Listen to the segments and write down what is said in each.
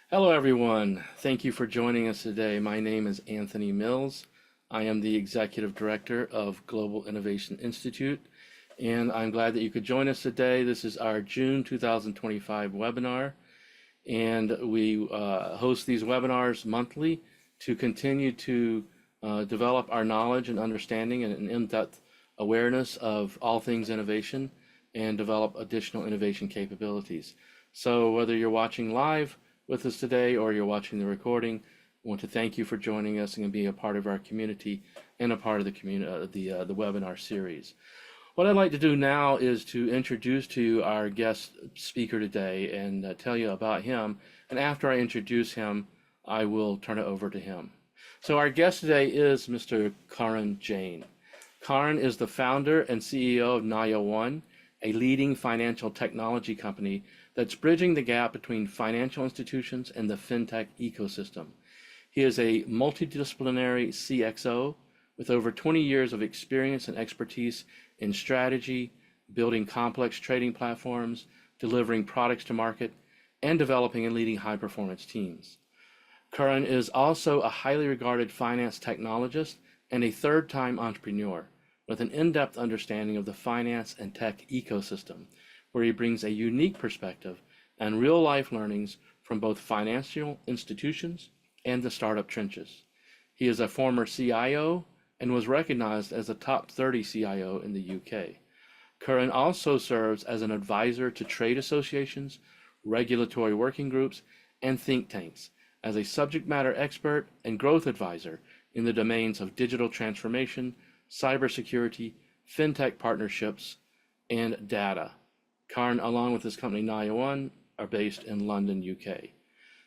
Hello, everyone. Thank you for joining us today. My name is Anthony Mills. I am the Executive Director of Global Innovation Institute, and I'm glad that you could join us today. This is our June 2025 webinar, and we host these webinars monthly to continue to develop our knowledge and understanding and an in-depth awareness of all things innovation and develop additional innovation capabilities. So whether you're watching live with us today or you're watching the recording, I want to thank you for joining us and being a part of our community and a part of the the webinar series. What I'd like to do now is to introduce to you our guest speaker today and tell you about him. And after I introduce him, I will turn it over to him. So our guest today is Mr. Karan Jain. Karan is the founder and CEO of NayaOne, a leading financial technology company that's bridging the gap between financial institutions and the fintech ecosystem. He is a multidisciplinary CXO with over 20 years of experience and expertise in strategy, building complex trading platforms, delivering products to market, and developing and leading high-performance teams. Karan is also a highly regarded finance technologist and a third-time entrepreneur with an in-depth understanding of the finance and tech ecosystem, where he brings a unique perspective and real-life learnings from both financial institutions and the startup trenches. He is a former CIO and was recognized as a top 30 CIO in the UK. Karan also serves as an advisor to trade associations, regulatory working groups, and think tanks, as a subject matter expert and growth advisor in the domains of digital transformation, cybersecurity, fintech partnerships, and data. Karan, along with his company NayaOne, are based in London, UK.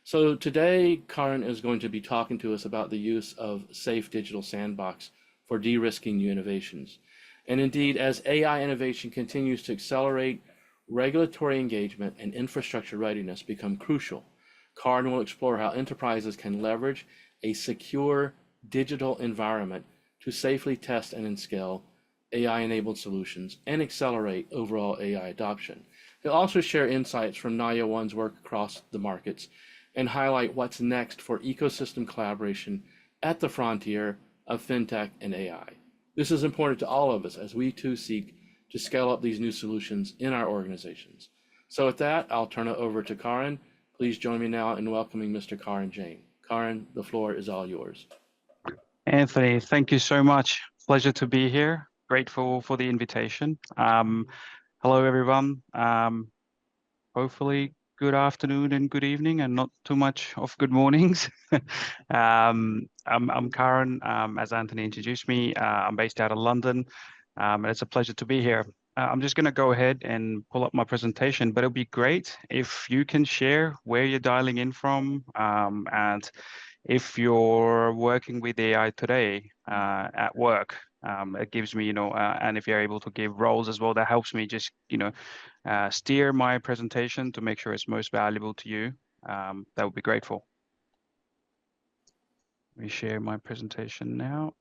So today, Karan is going to be talking to us about the use of safe digital sandbox for de-risking new innovations. And indeed, as AI innovation continues to accelerate, regulatory engagement and infrastructure readiness become crucial. Karan will explore how enterprises can leverage a secure digital environment to safely test and scale AI-enabled solutions and accelerate overall AI adoption. He'll also share insights from NayaOne's work across the markets and highlight what's next for ecosystem collaboration at the frontier of fintech and AI. This is important to all of us as we too seek to scale up these new solutions in our organizations. So with that, I'll turn it over to Karan. Please join me now in welcoming Mr. Karan Jain. Karan, the floor is all yours. Anthony, thank you so much. Pleasure to be here. Grateful for the invitation. Hello, everyone. Hopefully, good afternoon and good evening, and not too much of good mornings. I'm Karan. As Anthony introduced me, I'm based out of London, and it's a pleasure to be here. I'm just going to go ahead and pull up my presentation, but it'll be great if you can share where you're dialing in from, and if you're working with AI today at work. It gives me, and if you're able to give roles as well, that helps me just, steer my presentation to make sure it's most valuable to you. That would be grateful. Let me share my presentation now.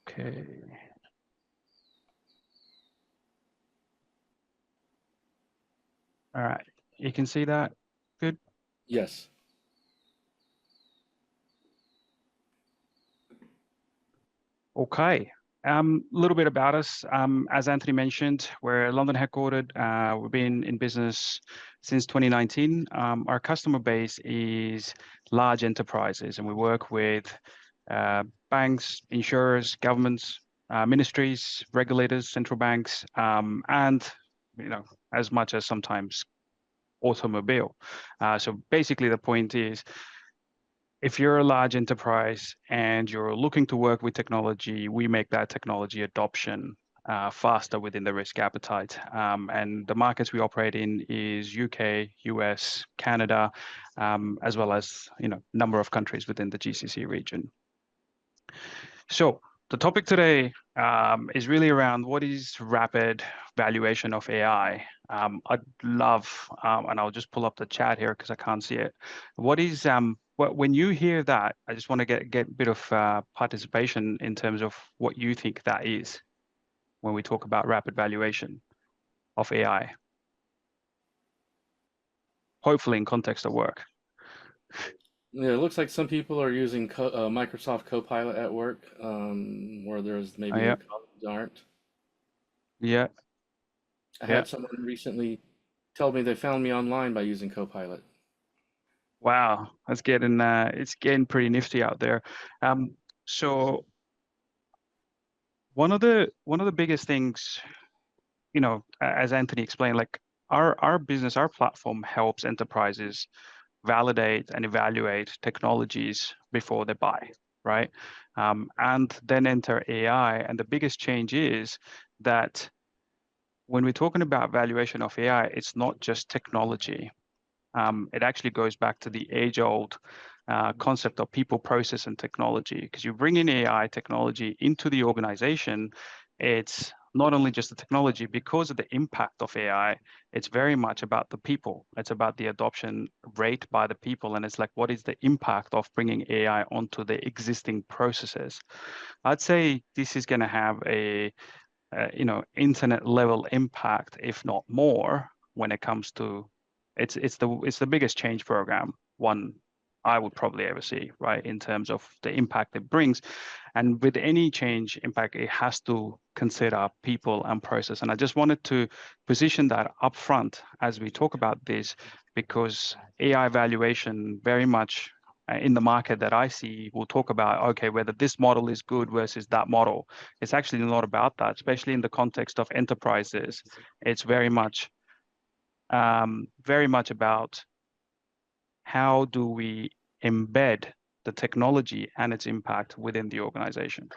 Okay. All right, you can see that? Good? Yes. Okay. A little bit about us. As Anthony mentioned, we're London headquartered. We've been in business since 2019. Our customer base is large enterprises, and we work with banks, insurers, governments, ministries, regulators, central banks, and as much as sometimes automobile. So basically, the point is, if you're a large enterprise and you're looking to work with technology, we make that technology adoption faster within the risk appetite. And the markets we operate in is UK, US, Canada, as well as number of countries within the GCC region. So the topic today is really around what is rapid valuation of AI. I'd love, and I'll just pull up the chat here because I can't see it. What is when you hear that, I just want to get a bit of participation in terms of what you think that is when we talk about rapid valuation of AI. Hopefully in context of work. Yeah, it looks like some people are using Microsoft Copilot at work, where there's maybe Yeah, their colleagues aren't. yeah, I yeah. had someone recently tell me they found me online by using Copilot. Wow, that's getting it's getting pretty nifty out there. So one of the biggest things, as Anthony explained, like our business, our platform helps enterprises validate and evaluate technologies before they buy, right? And then enter AI. And the biggest change is that when we're talking about valuation of AI, it's not just technology. It actually goes back to the age-old concept of people, process, and technology. Because you bring in AI technology into the organization, it's not only just the technology, because of the impact of AI, it's very much about the people. It's about the adoption rate by the people. And it's like, what is the impact of bringing AI onto the existing processes? I'd say this is going to have a internet level impact, if not more, when it comes to it's the biggest change program one I would probably ever see, right, in terms of the impact it brings. And with any change impact, it has to consider people and process. And I just wanted to position that up front as we talk about this, because AI valuation very much in the market that I see will talk about, okay, whether this model is good versus that model. It's actually not about that, especially in the context of enterprises. It's very much about how do we embed the technology and its impact within the organization.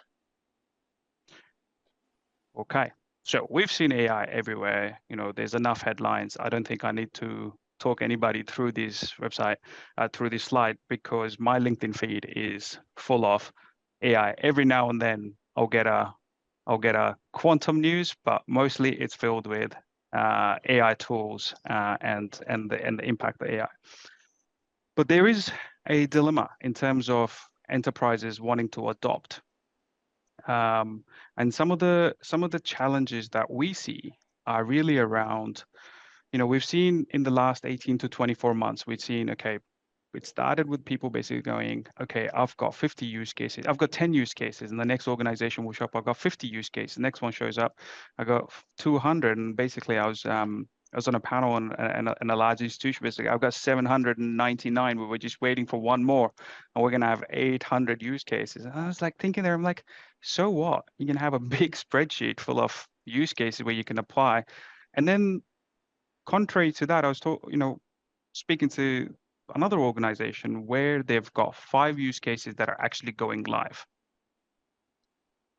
Okay, so we've seen AI everywhere. There's enough headlines. I don't think I need to talk anybody through this website, through this slide, because my LinkedIn feed is full of AI. Every now and then I'll get a quantum news, but mostly it's filled with AI tools and the impact of AI. But there is a dilemma in terms of enterprises wanting to adopt. And some of the challenges that we see are really around, we've seen in the last 18 to 24 months, we've seen, okay, it started with people basically going, okay, I've got 50 use cases. I've got 10 use cases. And the next organization will show up, I've got 50 use cases. The next one shows up, I got 200. And basically I was on a panel in a large institution. Basically, I've got 799. We were just waiting for one more, and we're gonna have 800 use cases. And I was like thinking there, I'm like, so what? You can have a big spreadsheet full of use cases where you can apply. And then contrary to that, I was speaking to another organization where they've got 5 use cases that are actually going live.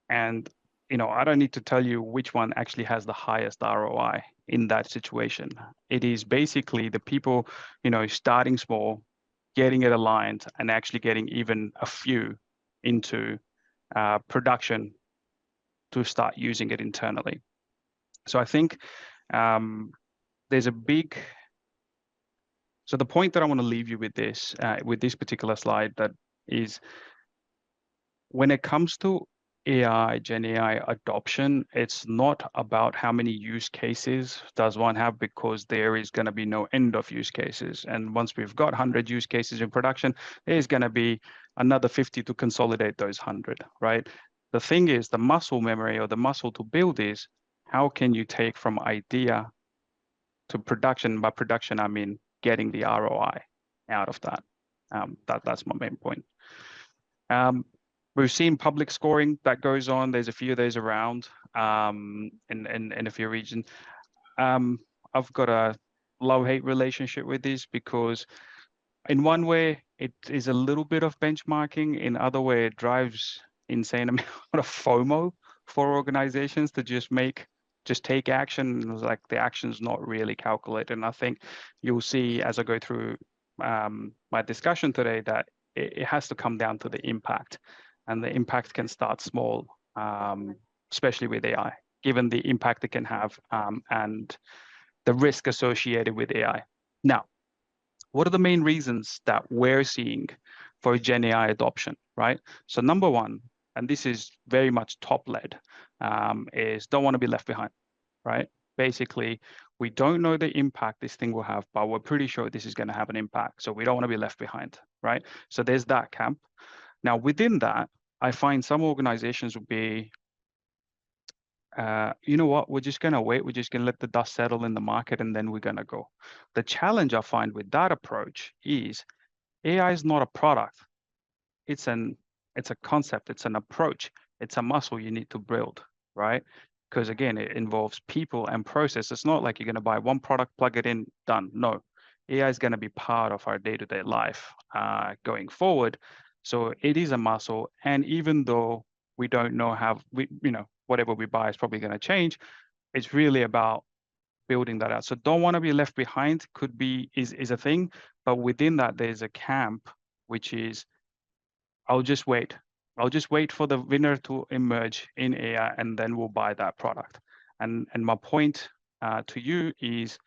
And I don't need to tell you which one actually has the highest ROI in that situation. It is basically the people, starting small, getting it aligned, and actually getting even a few into production to start using it internally. So I think there's a big. So the point that I want to leave you with this particular slide, that is, when it comes to AI, Gen AI adoption, it's not about how many use cases does one have, because there is going to be no end of use cases. And once we've got 100 use cases in production, there's going to be another 50 to consolidate those 100, right? The thing is, the muscle memory, or the muscle to build, is how can you take from idea to production? By production, I mean getting the ROI out of that. That's my main point. We've seen public scoring that goes on. There's a few of those around in a few regions. I've got a love-hate relationship with this, because in one way it is a little bit of benchmarking. In other way, it drives insane amount of FOMO for organizations to just take action. It's like the action's not really calculated. And I think you'll see as I go through my discussion today that it has to come down to the impact, and the impact can start small, especially with AI, given the impact it can have and the risk associated with AI. Now, what are the main reasons that we're seeing for Gen AI adoption, right? So number one, and this is very much top-led, is don't want to be left behind, right? Basically, We don't know the impact this thing will have, but we're pretty sure this is going to have an impact. So we don't want to be left behind, right? So there's that camp. Now, within that, I find some organizations will be, you know what, we're just going to wait. We're just going to let the dust settle in the market and then we're going to go. The challenge I find with that approach is AI is not a product. It's a concept, it's an approach, it's a muscle you need to build, right? Because again, it involves people and process. It's not like you're going to buy one product, plug it in, done. No, AI is going to be part of our day-to-day life going forward. So it is a muscle, and even though we don't know how whatever we buy is probably going to change, it's really about building that out. So don't want to be left behind is a thing, but within that there's a camp which is I'll just wait. I'll just wait for the winner to emerge in AI, and then we'll buy that product. And my point to you is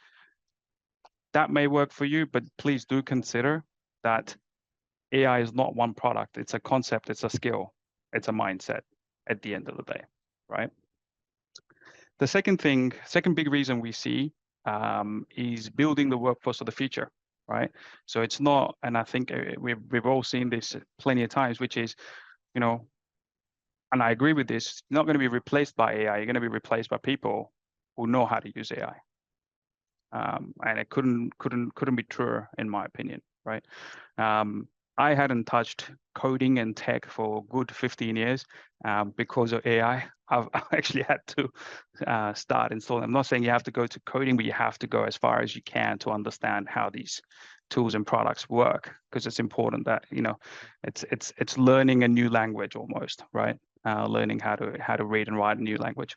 that may work for you, but please do consider that AI is not one product. It's a concept. It's a skill. It's a mindset at the end of the day, right? The second big reason we see is building the workforce of the future, right? So it's not, and I think we've all seen this plenty of times, which is, and I agree with this, you're not going to be replaced by AI. You're going to be replaced by people who know how to use AI. And it couldn't be truer in my opinion, right? I hadn't touched coding and tech for a good 15 years because of AI. I've actually had to start installing. I'm not saying you have to go to coding, but you have to go as far as you can to understand how these tools and products work, because it's important that it's learning a new language almost, right? Learning how to read and write a new language.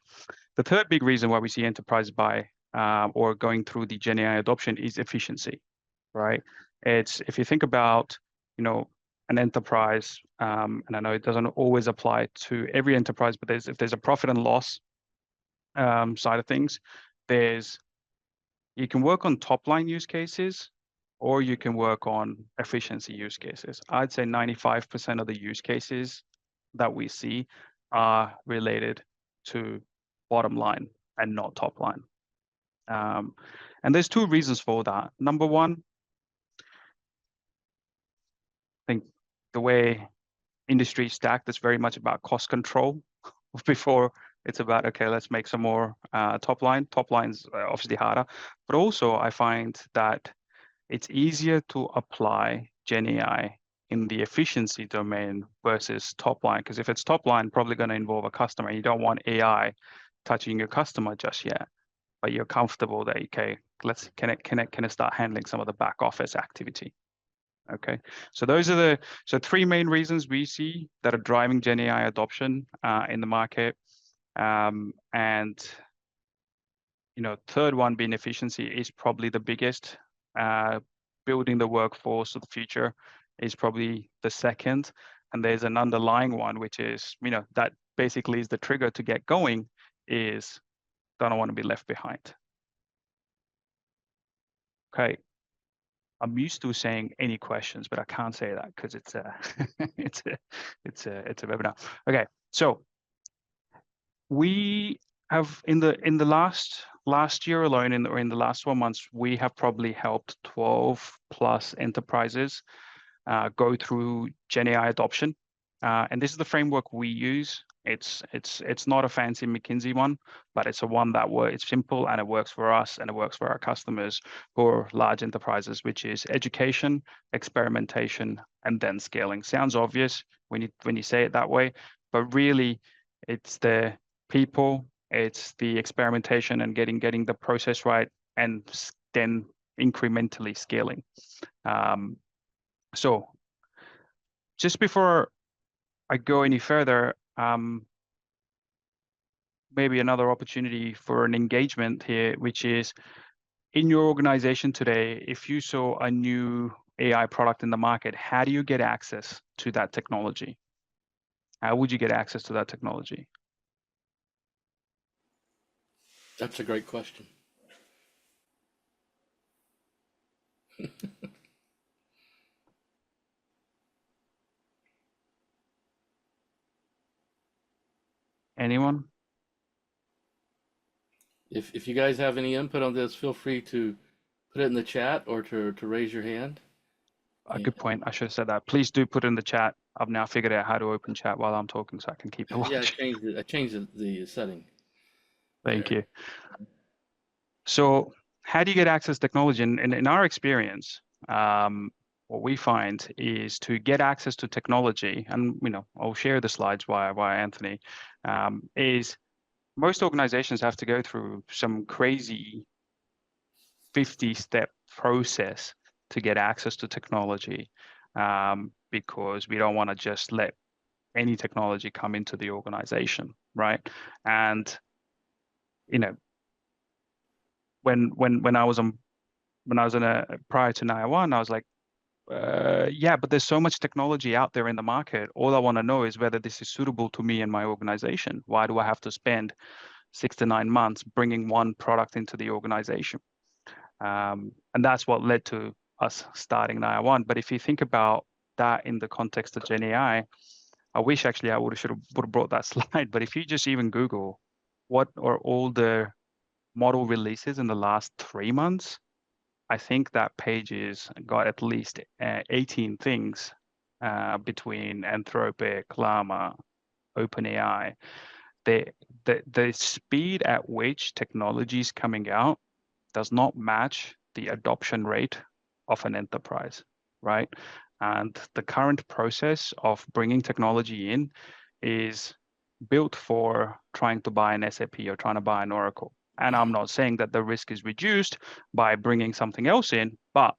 The third big reason why we see enterprise buy or going through the GenAI adoption is efficiency, right? It's if you think about an enterprise, and I know it doesn't always apply to every enterprise, but if there's a profit and loss side of things, you can work on top line use cases, or you can work on efficiency use cases. I'd say 95% of the use cases that we see are related to bottom line and not top line. And there's two reasons for that. Number one, I think the way industry stacked is very much about cost control before it's about, okay, let's make some more top line. Top line's obviously harder, but also I find that it's easier to apply GenAI in the efficiency domain versus top line, because if it's top line, probably going to involve a customer. You don't want AI touching your customer just yet, but you're comfortable that, okay, can it start handling some of the back office activity? Okay, so those are three main reasons we see that are driving GenAI adoption in the market. And third one being efficiency is probably the biggest. Building the workforce of the future is probably the second. And there's an underlying one, which is, that basically is the trigger to get going, is don't want to be left behind. Okay. I'm used to saying any questions, but I can't say that because it's a it's a webinar. Okay, so we have in the last year alone, in the last 12 months, we have probably helped 12 plus enterprises go through GenAI adoption, and this is the framework we use. It's not a fancy McKinsey one, but it's a one that it's simple and it works for us and it works for our customers who are large enterprises, which is education, experimentation, and then scaling. Sounds obvious when you say it that way, but really it's the people, it's the experimentation and getting the process right, and then incrementally scaling. So just before I go any further, maybe another opportunity for an engagement here, which is in your organization today, if you saw a new AI product in the market, how do you get access to that technology? How would you get access to that technology? That's a great question. Anyone? if you guys have any input on this, feel free to put it in the chat or to raise your hand. A And good point. I should have said that. Please do put in the chat. I've now figured out how to open chat while I'm talking so I can keep it yeah, watching. I changed the setting Thank there. you. So how do you get access to technology? And in our experience, what we find is to get access to technology, and I'll share the slides via Anthony, is most organizations have to go through some crazy 50-step process to get access to technology, because we don't want to just let any technology come into the organization, right? And when I was in a prior to NayaOne, I was like, yeah, but there's so much technology out there in the market. All I want to know is whether this is suitable to me and my organization. Why do I have to spend 6 to 9 months bringing one product into the organization? And that's what led to us starting NayaOne. But if you think about that in the context of GenAI, I wish actually I would have brought that slide. But if you just even Google what are all the model releases in the last 3 months, I think that page is got at least 18 things between Anthropic, Llama, OpenAI. The speed at which technology is coming out does not match the adoption rate of an enterprise, right? And the current process of bringing technology in is built for trying to buy an SAP or trying to buy an Oracle. And I'm not saying that the risk is reduced by bringing something else in, but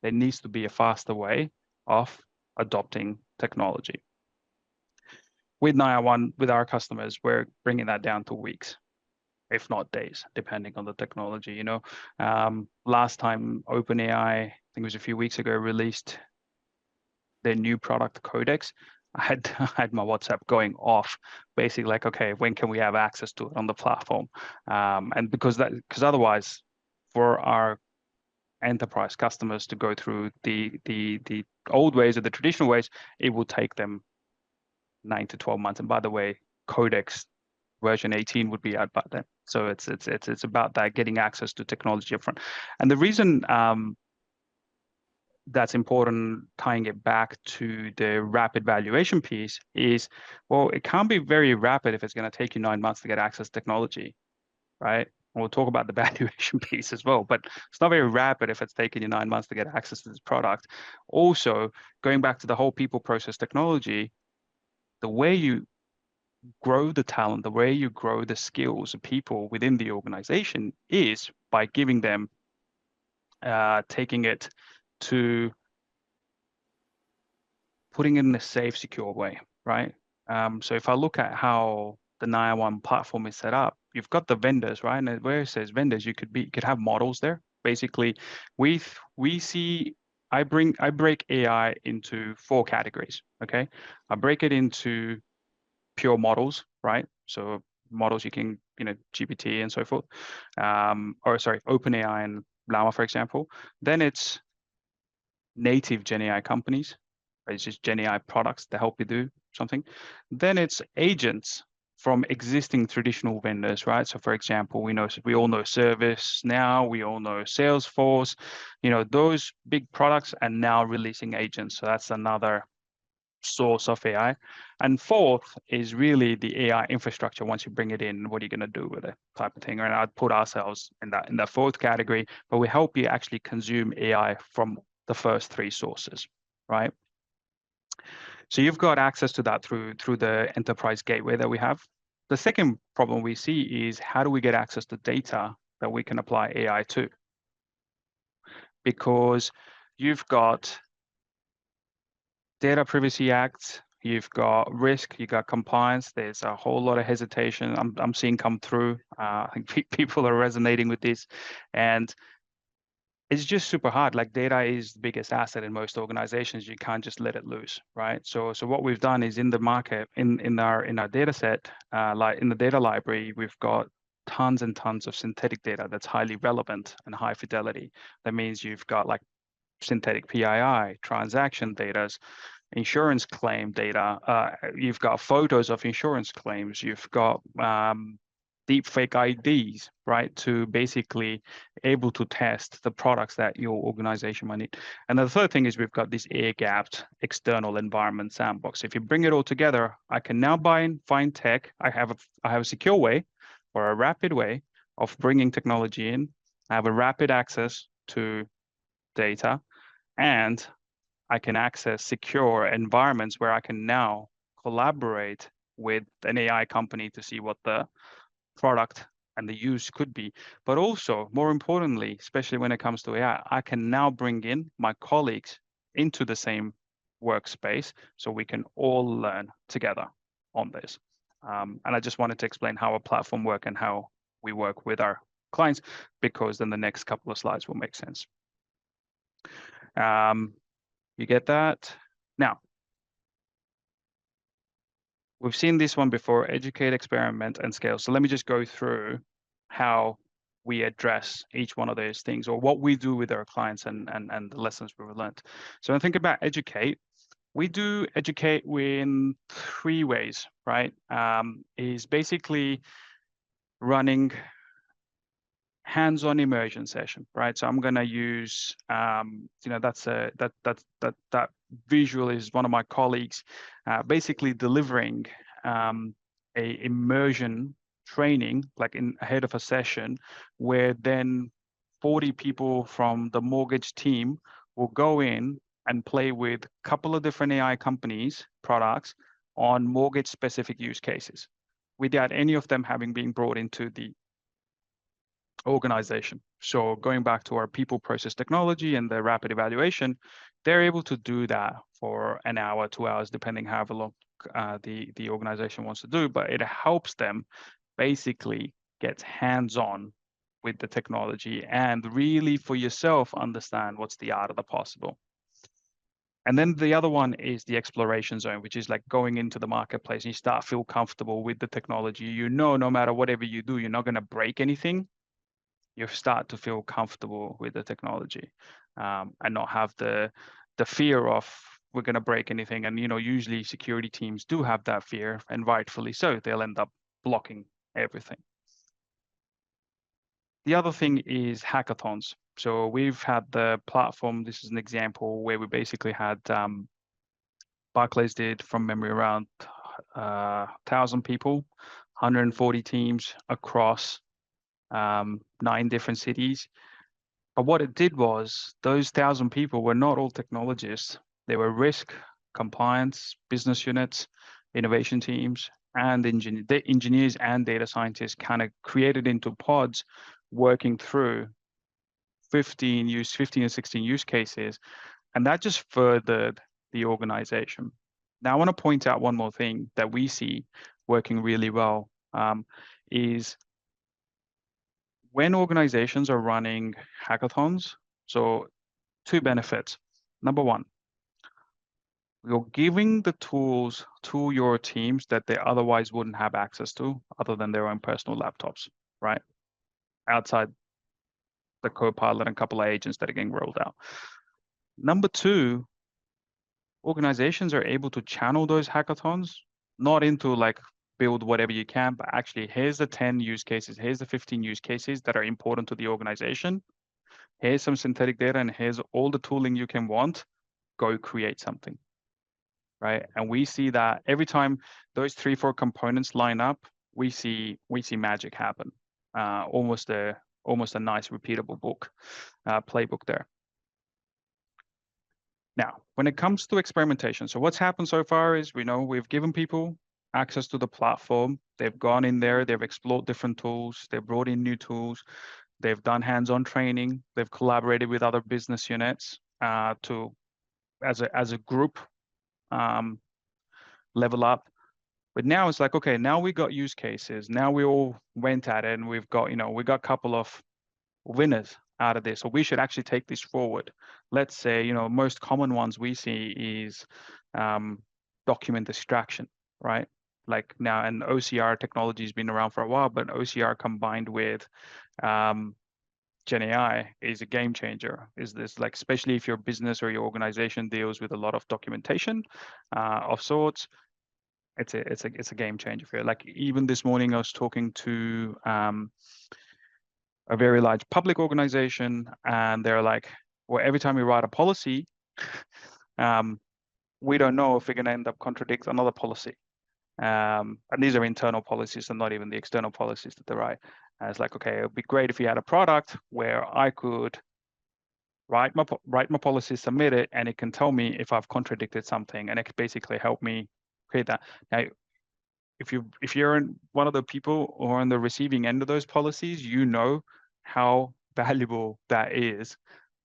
there needs to be a faster way of adopting technology. With NayaOne, with our customers, we're bringing that down to weeks, if not days, depending on the technology. Last time OpenAI, I think it was a few weeks ago, released their new product Codex, I had my WhatsApp going off, basically like, okay, when can we have access to it on the platform? And because otherwise, for our enterprise customers to go through the old ways or the traditional ways, it will take them 9 to 12 months. And by the way, Codex version 18 would be out by then. So it's about that, getting access to technology upfront. And the reason that's important, tying it back to the rapid valuation piece, is, well, it can't be very rapid if it's going to take you 9 months to get access to technology, right? And we'll talk about the valuation piece as well, but it's not very rapid if it's taking you 9 months to get access to this product. Also, going back to the whole people, process, technology, the way you grow the talent, the way you grow the skills of people within the organization is by giving them, taking it to putting it in a safe, secure way, right? So if I look at how the NayaOne platform is set up, you've got the vendors, right? And where it says vendors, you could have models there. Basically, we see, I break AI into 4 categories. Okay, I break it into pure models, right? So models you can, GPT and so forth, or sorry, OpenAI and Llama, for example. Then it's native GenAI companies. It's just GenAI products to help you do something. Then it's agents from existing traditional vendors, right? So for example, we all know ServiceNow, we all know Salesforce, those big products are now releasing agents. So that's another source of AI. And fourth is really the AI infrastructure. Once you bring it in, what are you going to do with it, type of thing? And I'd put ourselves in that fourth category, but we help you actually consume AI from the first 3 sources, right? So you've got access to that through the enterprise gateway that we have. The second problem we see is, how do we get access to data that we can apply AI to? Because you've got Data Privacy Act, you've got risk, you've got compliance. There's a whole lot of hesitation I'm seeing come through. I think people are resonating with this, and it's just super hard. Like, data is the biggest asset in most organizations. You can't just let it loose, right? So what we've done is, in the market, in our data set, like in the data library, we've got tons and tons of synthetic data that's highly relevant and high fidelity. That means you've got like synthetic PII, transaction data, insurance claim data. You've got photos of insurance claims. You've got deepfake IDs, right, to basically able to test the products that your organization might need. And the third thing is we've got this air-gapped external environment sandbox. If you bring it all together, I can now find tech. I have a secure way or a rapid way of bringing technology in. I have a rapid access to data, and I can access secure environments where I can now collaborate with an AI company to see what the product and the use could be. But also, more importantly, especially when it comes to AI, I can now bring in my colleagues into the same workspace so we can all learn together on this. And I just wanted to explain how a platform works and how we work with our clients, because then the next couple of slides will make sense. You get that? Now, we've seen this one before: educate, experiment, and scale. So let me just go through how we address each one of those things, or what we do with our clients and the lessons we've learned. So when I think about educate, we do educate in 3 ways, right? Is basically running hands-on immersion session, right? So I'm going to use, that visual is one of my colleagues, basically delivering a immersion training, like ahead of a session, where then 40 people from the mortgage team will go in and play with a couple of different AI companies' products on mortgage-specific use cases, without any of them having been brought into the organization. So going back to our people, process, technology and the rapid evaluation, they're able to do that for an hour, 2 hours, depending however long the organization wants to do. But it helps them basically get hands-on with the technology and really for yourself understand what's the art of the possible. And then the other one is the exploration zone, which is like going into the marketplace and you start feel comfortable with the technology. You know, no matter whatever you do, you're not going to break anything. You start to feel comfortable with the technology, and not have the fear of we're going to break anything. And usually security teams do have that fear, and rightfully so. They'll end up blocking everything. The other thing is hackathons. So we've had the platform. This is an example where we basically had Barclays did, from memory, around 1,000 people, 140 teams across 9 different cities. But what it did was, those 1,000 people were not all technologists. They were risk, compliance, business units, innovation teams, and engineers and data scientists kind of created into pods, working through 15 or 16 use cases. And that just furthered the organization. Now, I want to point out one more thing that we see working really well, is when organizations are running hackathons. So 2 benefits. Number 1, you're giving the tools to your teams that they otherwise wouldn't have access to, other than their own personal laptops, right? Outside the co-pilot and a couple of agents that are getting rolled out. Number 2, organizations are able to channel those hackathons, not into like build whatever you can, but actually, here's the 10 use cases, here's the 15 use cases that are important to the organization. Here's some synthetic data, and here's all the tooling you can want. Go create something, right? And we see that every time those 3-4 components line up, we see magic happen. Almost a nice repeatable playbook there. Now, when it comes to experimentation, so what's happened so far is we've given people access to the platform. They've gone in there, they've explored different tools, they've brought in new tools, they've done hands-on training, they've collaborated with other business units to, as a group, level up. But now it's like, okay, now we got use cases. Now we all went at it, and we got a couple of winners out of this. So we should actually take this forward. Let's say, most common ones we see is document extraction, right? Like now, and OCR technology has been around for a while, but OCR combined with GenAI is a game changer. Is this like, especially if your business or your organization deals with a lot of documentation of sorts, it's a game changer for you. Like even this morning, I was talking to a very large public organization, and they're like, well, every time we write a policy, we don't know if we're going to end up contradict another policy. And these are internal policies and not even the external policies that they write. And it's like, okay, it would be great if we had a product where I could write my policy, submit it, and it can tell me if I've contradicted something, and it could basically help me create that. Now, if you're in one of the people or on the receiving end of those policies, you know how valuable that is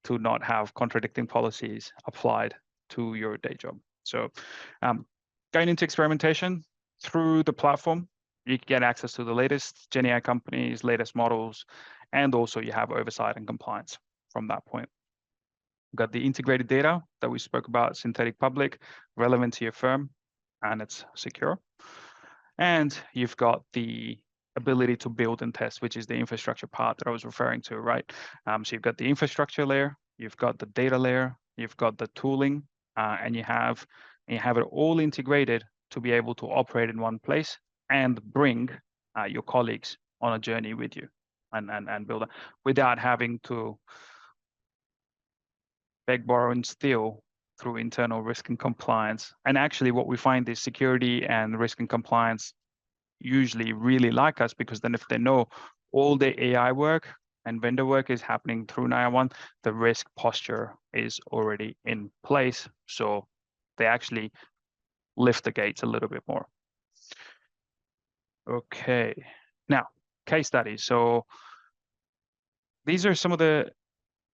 to not have contradicting policies applied to your day job. So going into experimentation through the platform, you can get access to the latest GenAI companies, latest models, and also you have oversight and compliance from that point. We've got the integrated data that we spoke about, synthetic public, relevant to your firm, and it's secure. And you've got the ability to build and test, which is the infrastructure part that I was referring to, right? So you've got the infrastructure layer, you've got the data layer, you've got the tooling, and you have it all integrated to be able to operate in one place and bring your colleagues on a journey with you and build it without having to beg, borrow, and steal through internal risk and compliance. And actually what we find is security and risk and compliance usually really like us, because then if they know all the AI work and vendor work is happening through NayaOne, the risk posture is already in place. So they actually lift the gates a little bit more. Okay, now case studies. So these are some of the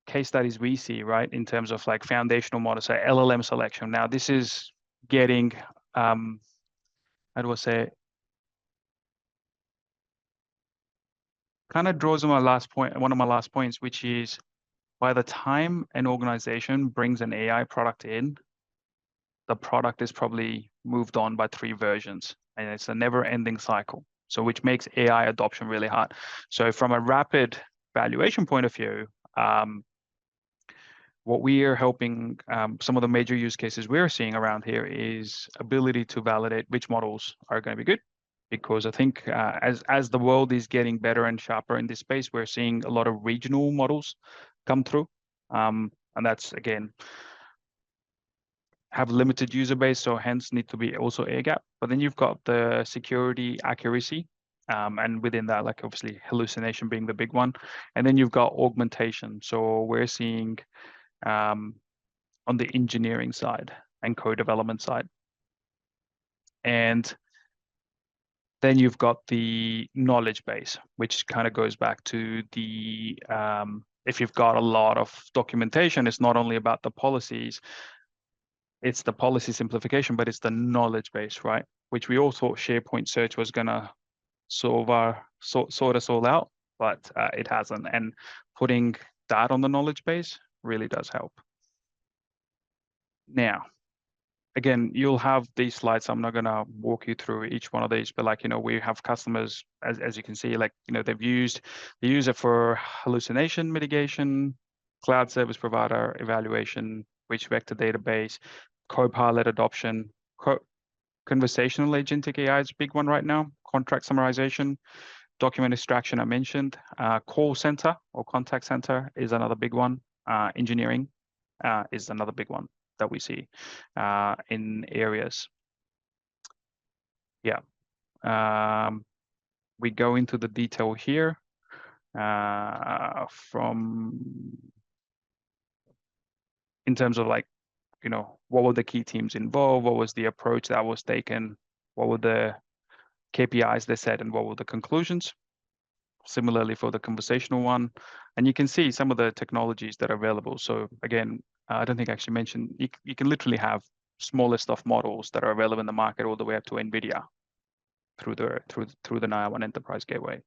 case studies we see, right, in terms of like foundational models, so LLM selection. Now this is getting, how do I say, kind of draws on my last point, one of my last points, which is by the time an organization brings an AI product in, the product is probably moved on by 3 versions, and it's a never-ending cycle. So which makes AI adoption really hard. So from a rapid valuation point of view, what we are helping, some of the major use cases we're seeing around here is ability to validate which models are going to be good. Because I think as the world is getting better and sharper in this space, we're seeing a lot of regional models come through. And that's, again, have limited user base, so hence need to be also air gap. But then you've got the security accuracy, and within that, like obviously hallucination being the big one. And then you've got augmentation. So we're seeing on the engineering side and code development side. And then you've got the knowledge base, which kind of goes back to the, if you've got a lot of documentation, it's not only about the policies, it's the policy simplification, but it's the knowledge base, right? Which we all thought SharePoint search was gonna sort us all out, but it hasn't. And putting that on the knowledge base really does help. Now, again, you'll have these slides. I'm not going to walk you through each one of these, but like, we have customers, as you can see, like, they use it for hallucination mitigation, cloud service provider evaluation, rich vector database, Copilot adoption, conversational agentic AI is a big one right now, contract summarization, document extraction I mentioned, call center or contact center is another big one, engineering is another big one that we see in areas. Yeah, we go into the detail here from in terms of like, what were the key teams involved, what was the approach that was taken, what were the KPIs they set, and what were the conclusions. Similarly for the conversational one, and you can see some of the technologies that are available. So again, I don't think I actually mentioned, you can literally have smallest of models that are available in the market all the way up to NVIDIA through the NayaOne Enterprise Gateway,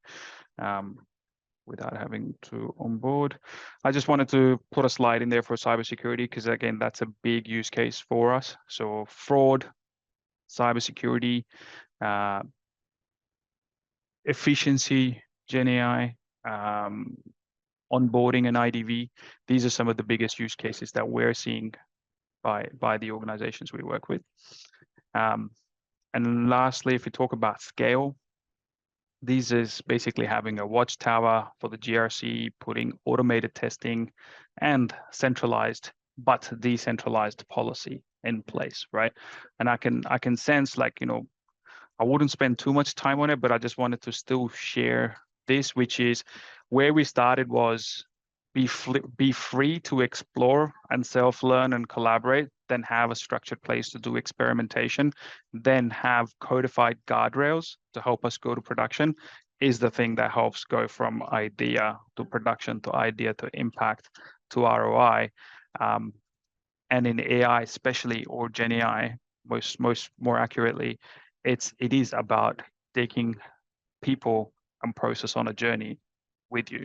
without having to onboard. I just wanted to put a slide in there for cybersecurity, because again, that's a big use case for us. So fraud, cybersecurity, efficiency, GenAI, onboarding and IDV. These are some of the biggest use cases that we're seeing by the organizations we work with. And lastly, if we talk about scale, this is basically having a watchtower for the GRC, putting automated testing and centralized but decentralized policy in place, right? And I can sense, like, I wouldn't spend too much time on it, but I just wanted to still share this, which is where we started was be free to explore and self-learn and collaborate, then have a structured place to do experimentation, then have codified guardrails to help us go to production is the thing that helps go from idea to production to idea to impact to ROI. Um, and in AI, especially, or GenAI, more accurately, it is about taking people and process on a journey with you.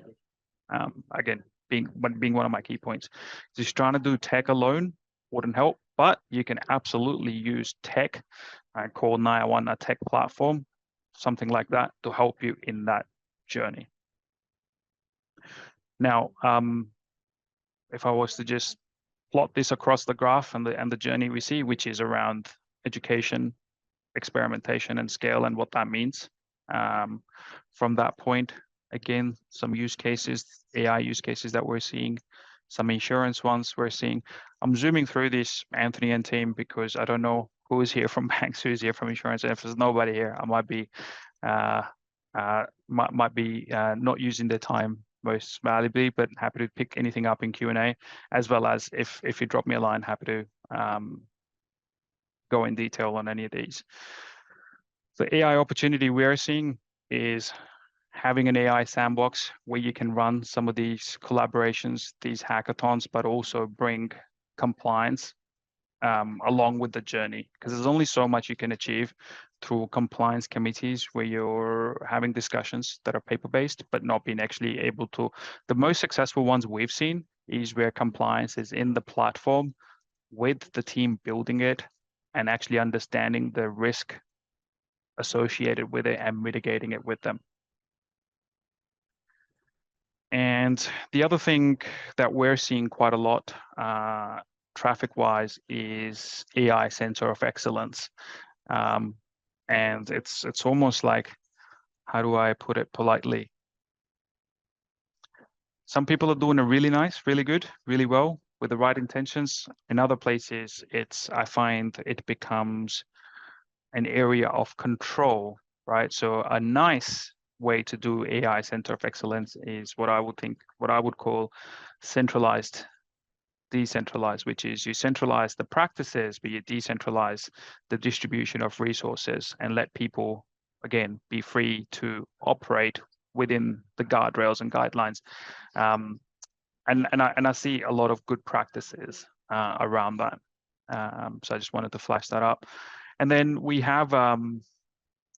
Again, being one of my key points. Just trying to do tech alone wouldn't help, but you can absolutely use tech. I call NayaOne a tech platform, something like that, to help you in that journey. Now, if I was to just plot this across the graph and the journey we see, which is around education, experimentation, and scale, and what that means. From that point, again, some use cases, AI use cases that we're seeing, some insurance ones we're seeing. I'm zooming through this, Anthony and team, because I don't know who is here from banks, who is here from insurance, and if there's nobody here, I might be not using their time most valuably, but happy to pick anything up in Q&A, as well as if you drop me a line, happy to go in detail on any of these. The AI opportunity we are seeing is having an AI sandbox where you can run some of these collaborations, these hackathons, but also bring compliance along with the journey, because there's only so much you can achieve through compliance committees where you're having discussions that are paper-based, but not being actually able to. The most successful ones we've seen is where compliance is in the platform with the team building it and actually understanding the risk associated with it and mitigating it with them. And the other thing that we're seeing quite a lot traffic-wise is AI Center of Excellence. And it's almost like, how do I put it politely? Some people are doing it really nice, really good, really well with the right intentions. In other places, I find it becomes an area of control, right? So a nice way to do AI Center of Excellence is what I would call centralized, decentralized, which is you centralize the practices, but you decentralize the distribution of resources and let people, again, be free to operate within the guardrails and guidelines. And I see a lot of good practices around that. So I just wanted to flash that up. And then we have,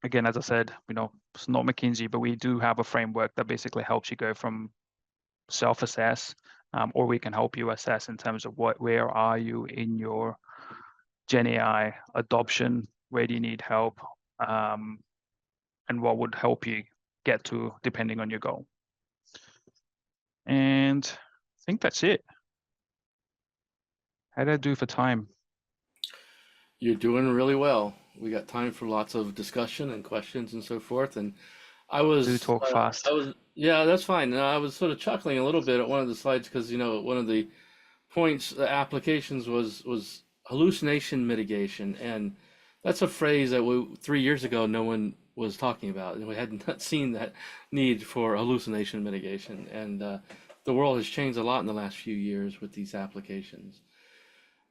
again, as I said, it's not McKinsey, but we do have a framework that basically helps you go from self-assess, or we can help you assess in terms of where are you in your GenAI adoption, where do you need help, and what would help you get to depending on your goal. And I think that's it. How did I do for time? You're doing really well. We got time for lots of discussion and questions and so forth. And Do talk fast. yeah, that's fine. And I was sort of chuckling a little bit at one of the slides because, one of the points, the applications was hallucination mitigation. And that's a phrase that 3 years ago, no one was talking about. And we had not seen that need for hallucination mitigation. And the world has changed a lot in the last few years with these applications.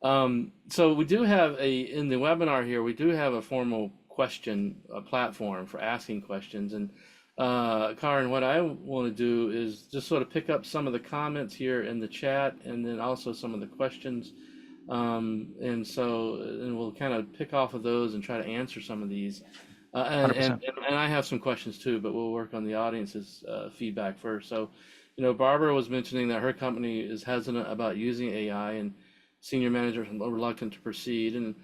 So we do have in the webinar here, we do have a formal question platform for asking questions. And Karan, what I want to do is just sort of pick up some of the comments here in the chat and then also some of the questions. And we'll kind of pick off of those and try to answer some of these. And I have some questions too, but we'll work on the audience's feedback first. So, Barbara was mentioning that her company is hesitant about using AI, and senior managers are reluctant to proceed. And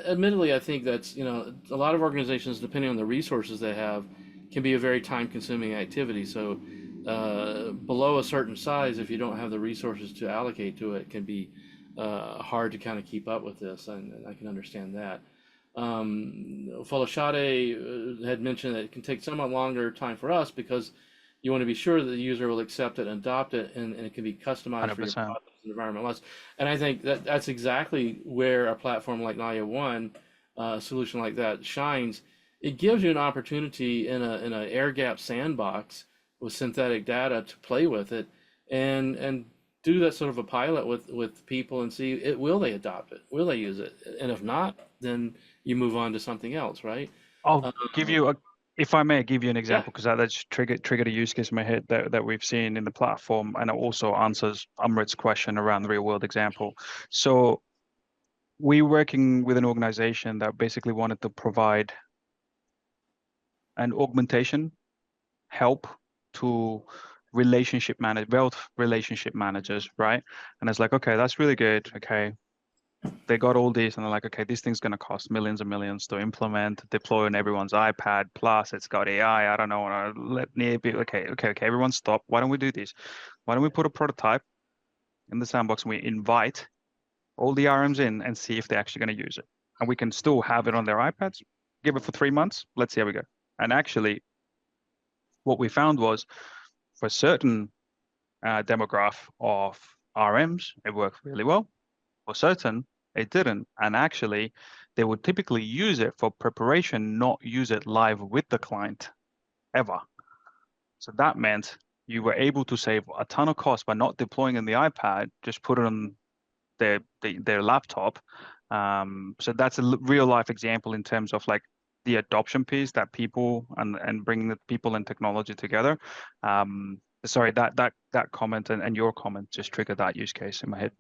admittedly, I think that's, a lot of organizations, depending on the resources they have, can be a very time-consuming activity. So below a certain size, if you don't have the resources to allocate to it, can be hard to kind of keep up with this, and I can understand that. Folashade had mentioned that it can take somewhat longer time for us because you want to be sure that the user will accept it and adopt it, and it can be customized for your 100%. process and environment less. And I think that that's exactly where a platform like NayaOne, a solution like that, shines. It gives you an opportunity in a air gap sandbox with synthetic data to play with it, and do that sort of a pilot with people and see will they adopt it, will they use it, and if not, then you move on to something else, right? I'll give you a, if I may give you an Yeah, example, because that's triggered a use case in my head that we've seen in the platform, and it also answers Amrit's question around the real world example. So we're working with an organization that basically wanted to provide an augmentation help to wealth relationship managers, right? And it's like, okay, that's really good. Okay, they got all these, and they're like, okay, this thing's going to cost millions and millions to implement, deploy on everyone's iPad. Plus, it's got AI. I don't know. Let me be okay. Everyone, stop. Why don't we do this? Why don't we put a prototype in the sandbox and we invite all the RMs in and see if they're actually going to use it, and we can still have it on their iPads. Give it for 3 months. Let's see how we go. And actually, what we found was for certain demographic of RMs, it worked really well. For certain, it didn't. And actually, they would typically use it for preparation, not use it live with the client ever. So that meant you were able to save a ton of cost by not deploying in the iPad, just put it on their laptop. So that's a real life example in terms of like the adoption piece that people and bringing the people and technology together. Sorry, that comment and your comment just triggered that use case in my head.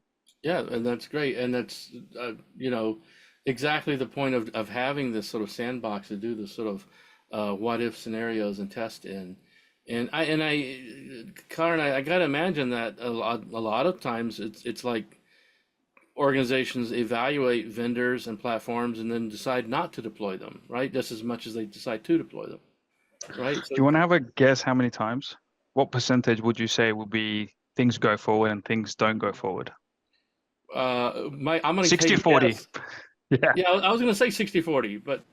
yeah, and that's great, and that's exactly the point of having this sort of sandbox to do this sort of what if scenarios and test in. Karen, I gotta imagine that a lot of times it's like organizations evaluate vendors and platforms and then decide not to deploy them, right? Just as much as they decide to deploy them, right? Do you want to have a guess how many times? What percentage would you say will be things go forward and things don't go forward? I'm gonna 60 take a 40. guess. Yeah. Yeah, I was gonna say 60-40, but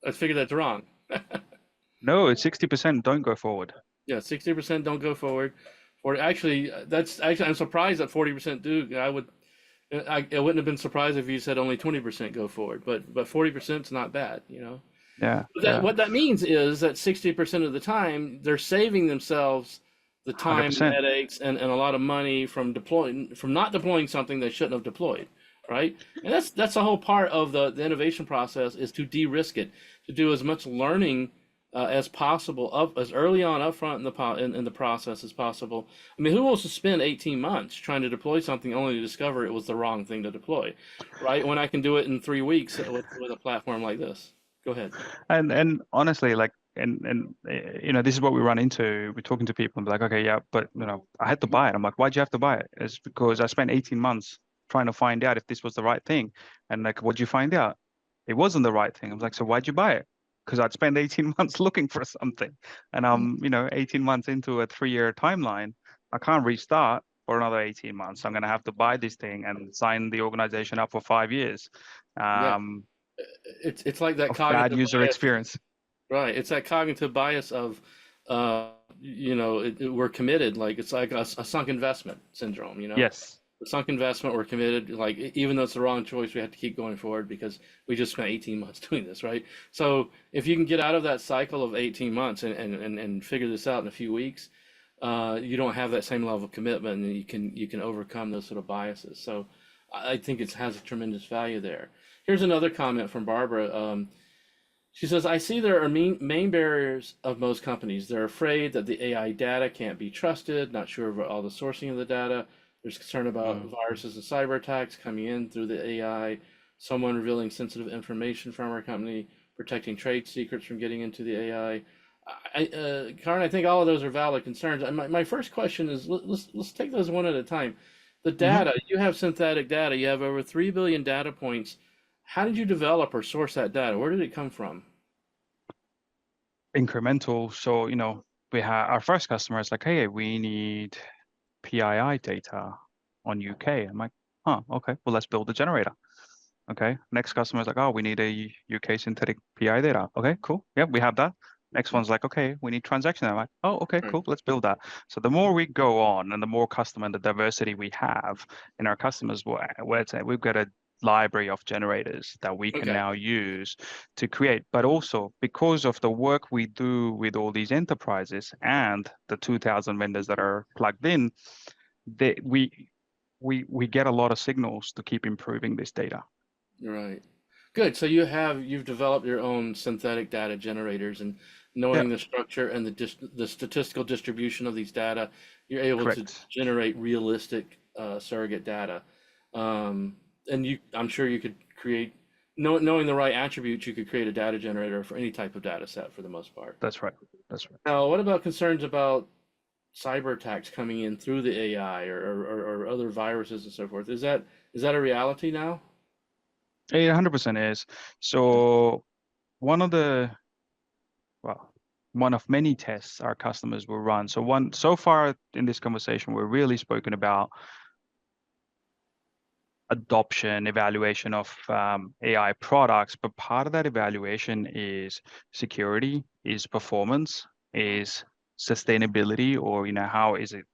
I figured that's wrong. No, it's 60% don't go forward. Yeah, 60% don't go forward. Or actually, I'm surprised that 40% do. I wouldn't have been surprised if you said only 20% go forward, but 40% is not bad, you know. Yeah. What that means is that 60% of the time they're saving themselves the time, the 100%. headaches, and a lot of money from not deploying something they shouldn't have deployed, right? And that's the whole part of the innovation process, is to de-risk it, to do as much learning as possible as early on upfront in the process as possible. I mean, who wants to spend 18 months trying to deploy something only to discover it was the wrong thing to deploy, right? When I can do it in 3 weeks with a platform like this. Go ahead. And honestly, like, this is what we run into. We're talking to people and be like, okay, yeah, but I had to buy it. I'm like, why'd you have to buy it? It's because I spent 18 months trying to find out if this was the right thing. And like, what'd you find out? It wasn't the right thing. I was like, so why'd you buy it? Because I'd spent 18 months looking for something. And I'm, 18 months into a 3-year timeline. I can't restart for another 18 months. I'm gonna have to buy this thing and sign the organization up for 5 years. Yeah, Um, it's like that of bad cognitive user bias, experience. right? It's that cognitive bias of, we're committed. Like it's like a sunk investment syndrome. Yes. The sunk investment, we're committed. Like even though it's the wrong choice, we have to keep going forward because we just spent 18 months doing this, right? So if you can get out of that cycle of 18 months and figure this out in a few weeks, you don't have that same level of commitment, and you can overcome those sort of biases. So I think it has a tremendous value there. Here's another comment from Barbara. She says, I see there are main barriers of most companies. They're afraid that the AI data can't be trusted, not sure about all the sourcing of the data. There's concern about viruses and cyber attacks coming in through the AI, someone revealing sensitive information from our company, protecting trade secrets from getting into the AI. Karen, I think all of those are valid concerns. And my first question is, let's take those one at a time. The data, you have synthetic data, you have over 3 billion data points. How did you develop or source that data? Where did it come from? Incremental. So, we had our first customer is like, hey, we need PII data on UK. I'm like, huh, okay, well, let's build a generator. Okay. Next customer is like, oh, we need a UK synthetic PI data. Okay, cool. Yep, we have that. Next one's like, okay, we need transaction. I'm like, oh, okay, Right. cool. Let's build that. So the more we go on and the more customer and the diversity we have in our customers, we've got a library of generators that we can Okay. now use to create. But also because of the work we do with all these enterprises and the 2,000 vendors that are plugged in, they, we get a lot of signals to keep improving this data. Right. Good. So you've developed your own synthetic data generators, and Yeah, knowing the structure and the statistical distribution of these data, you're able to correct. generate realistic surrogate data. And I'm sure you could create, knowing the right attributes, you could create a data generator for any type of data set for the most part. That's right. That's right. Now, what about concerns about cyber attacks coming in through the AI or other viruses and so forth? Is that a reality now? It 100% is. Yeah. So one of the, well, one of many tests our customers will run. So far in this conversation, we're really spoken about adoption, evaluation of AI products, but part of that evaluation is security, is performance, is sustainability, or how is it,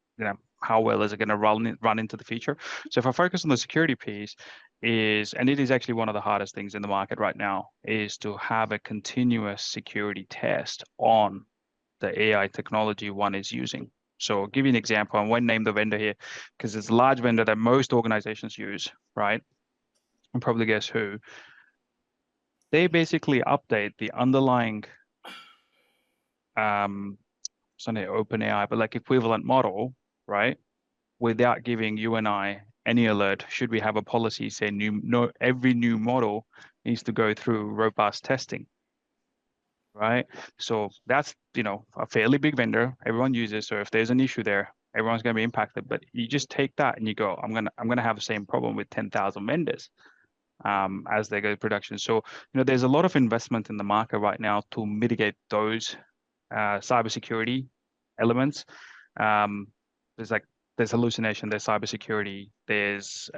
how well is it going to run into the future? So if I focus on the security piece, and it is actually one of the hardest things in the market right now, is to have a continuous security test on the AI technology one is using. So I'll give you an example. I won't name the vendor here because it's a large vendor that most organizations use, right? And probably guess who. They basically update the underlying, it's not an open AI, but like equivalent model, right? Without giving you and I any alert. Should we have a policy say every new model needs to go through robust testing, right? So that's, a fairly big vendor. Everyone uses. So if there's an issue there, everyone's going to be impacted. But you just take that and you go, I'm gonna have the same problem with 10,000 vendors as they go to production. So, there's a lot of investment in the market right now to mitigate those cybersecurity elements. Um, there's hallucination, there's cybersecurity, there's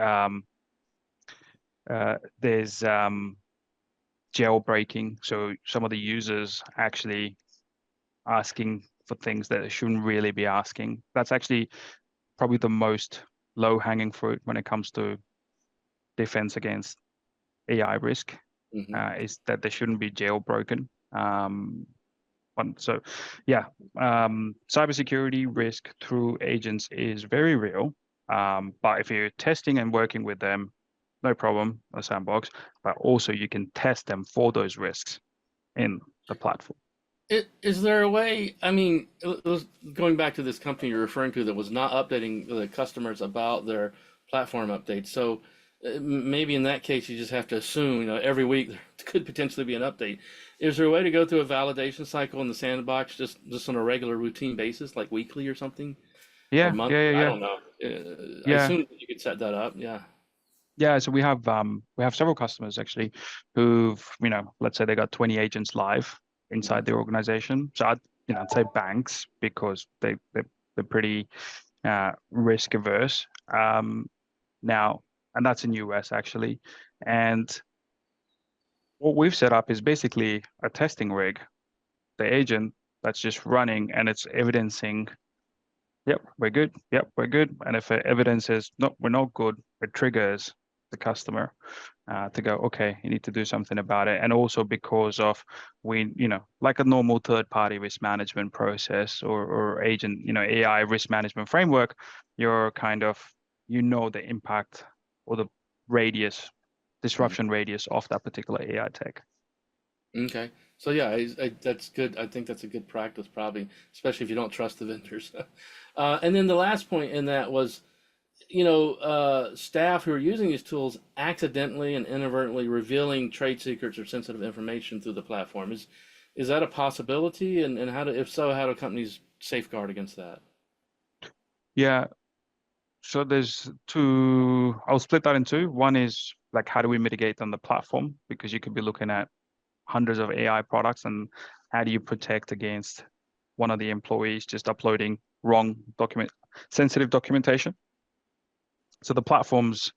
jailbreaking. So some of the users actually asking for things that they shouldn't really be asking. That's actually probably the most low-hanging fruit when it comes to defense against AI risk, Hmm. is that they shouldn't be jailbroken. So, yeah, cybersecurity risk through agents is very real. But if you're testing and working with them, no problem, a sandbox. But also you can test them for those risks in the platform. Is there a way? I mean, going back to this company you're referring to that was not updating the customers about their platform updates. So maybe in that case, you just have to assume, every week there could potentially be an update. Is there a way to go through a validation cycle in the sandbox just on a regular routine basis, like weekly or something, or Yeah, yeah, monthly? yeah, I yeah, don't know. I yeah, assume that you could set that up. Yeah. yeah. So we have several customers actually who've, let's say they got 20 agents live Hmm. inside their organization. So I'd say banks because they're pretty risk averse. Now, and that's in US actually. And what we've set up is basically a testing rig, the agent that's just running and it's evidencing, yep, we're good. Yep, we're good. And if the evidence is no, we're not good, it triggers the customer to go, okay, you need to do something about it. And also because of like a normal third-party risk management process or agent, AI risk management framework, you're kind of, the impact or the radius, disruption radius of that particular AI tech. Okay. So yeah, that's good. I think that's a good practice, probably, especially if you don't trust the vendors. And then the last point in that was, staff who are using these tools accidentally and inadvertently revealing trade secrets or sensitive information through the platform. Is that a possibility? And if so, how do companies safeguard against that? Yeah. So there's two, I'll split that in two. One is like, how do we mitigate on the platform? Because you could be looking at hundreds of AI products, and how do you protect against one of the employees just uploading wrong sensitive documentation? So the platforms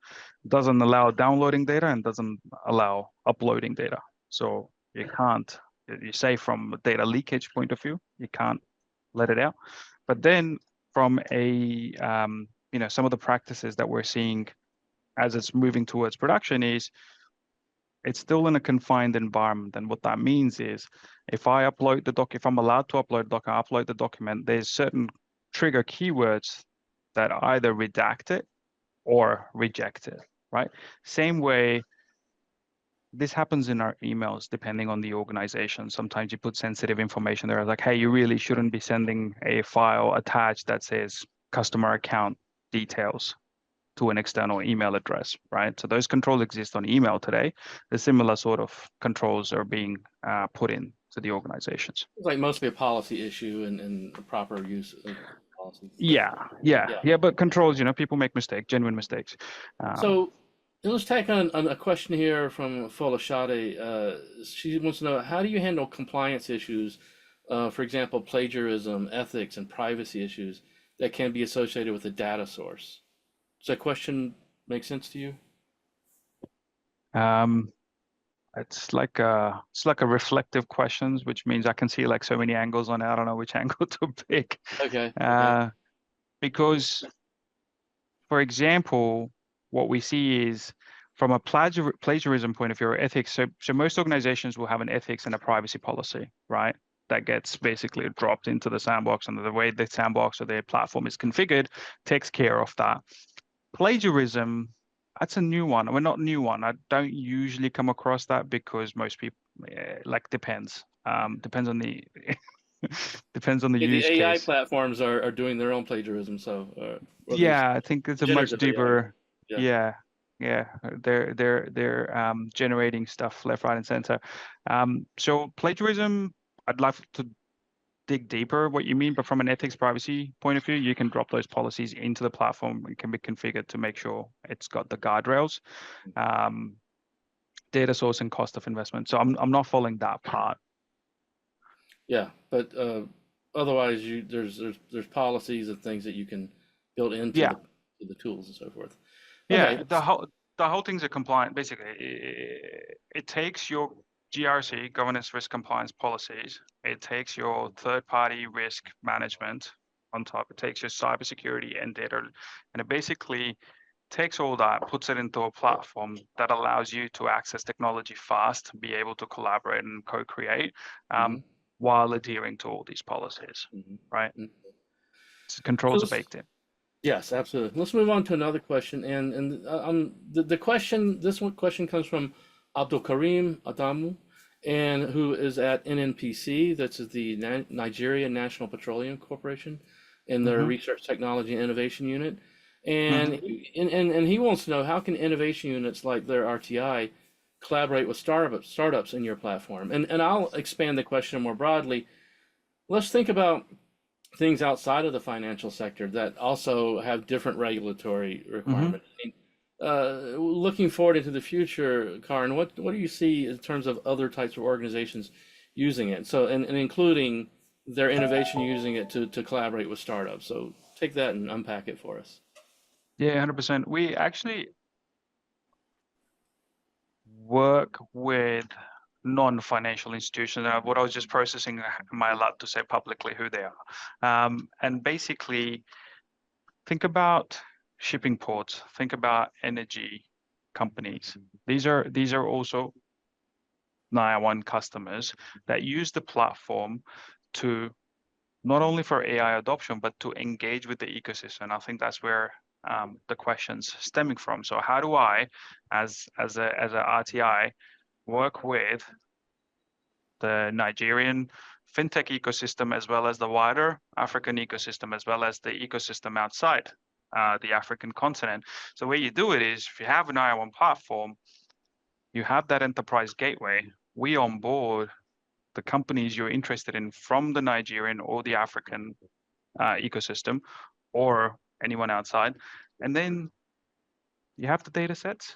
doesn't allow downloading data and doesn't allow uploading data. So you can't, you say from a data leakage point of view, you can't let it out. But then from a, some of the practices that we're seeing as it's moving towards production is it's still in a confined environment. And what that means is if I upload the doc, if I'm allowed to upload the document, there's certain trigger keywords that either redact it or reject it, right? Same way, this happens in our emails, depending on the organization. Sometimes you put sensitive information there, like, hey, you really shouldn't be sending a file attached that says customer account details to an external email address, right? So those controls exist on email today. The similar sort of controls are being put in to the organizations. It's like mostly a policy issue and the proper use of policies. Yeah. But controls, people make mistakes, genuine mistakes. So let's take on a question here from Folashade. She wants to know, how do you handle compliance issues, for example, plagiarism, ethics, and privacy issues that can be associated with a data source? Does that question make sense to you? It's like a reflective questions, which means I can see like so many angles on it. I don't know which angle to pick. Okay. Because, for example, what we see is from a plagiarism point of view, or ethics. So most organizations will have an ethics and a privacy policy, right? That gets basically dropped into the sandbox, and the way the sandbox or their platform is configured takes care of that. Plagiarism, that's a new one. Well, not new one. I don't usually come across that because most people, depends. Depends on the depends on the use The AI case. platforms are doing their own plagiarism, so Yeah, I think it's a much generative AI. deeper. Yeah. Yeah. They're generating stuff left, right, and center. So plagiarism, I'd love to dig deeper what you mean, but from an ethics privacy point of view, you can drop those policies into the platform. It can be configured to make sure it's got the guardrails, data source, and cost of investment. So I'm not following that part. Yeah, but otherwise, there's policies and things that you can build into Yeah. the tools and so forth. Yeah, Okay. the whole thing's a compliant. Basically, it takes your GRC, governance risk compliance policies. It takes your third-party risk management on top. It takes your cybersecurity and data, and it basically takes all that, puts it into a platform that allows you to access technology fast, be able to collaborate and co-create, while adhering to all these policies, right? So controls are baked in. Yes, absolutely. Let's move on to another question, and the question, this one question comes from Abdul Karim Adamu, and who is at NNPC, that's the Nigeria National Petroleum Corporation, in their Research Technology and Innovation Unit, and he wants to know, how can innovation units like their RTI collaborate with startups in your platform? And I'll expand the question more broadly. Let's think about things outside of the financial sector that also have different regulatory requirements. Looking forward into the future, Karan, what do you see in terms of other types of organizations using it? So, and including their innovation using it to collaborate with startups. So take that and unpack it for us. Yeah, 100%. We actually work with non-financial institutions. What I was just processing, am I allowed to say publicly who they are? And basically, think about shipping ports. Think about energy companies. These are also NayaOne customers that use the platform to not only for AI adoption, but to engage with the ecosystem. I think that's where the question's stemming from. So how do I, as a RTI, work with the Nigerian fintech ecosystem, as well as the wider African ecosystem, as well as the ecosystem outside the African continent? So the way you do it is, if you have an NayaOne platform, you have that enterprise gateway. We onboard the companies you're interested in from the Nigerian or the African ecosystem, or anyone outside, and then you have the data sets,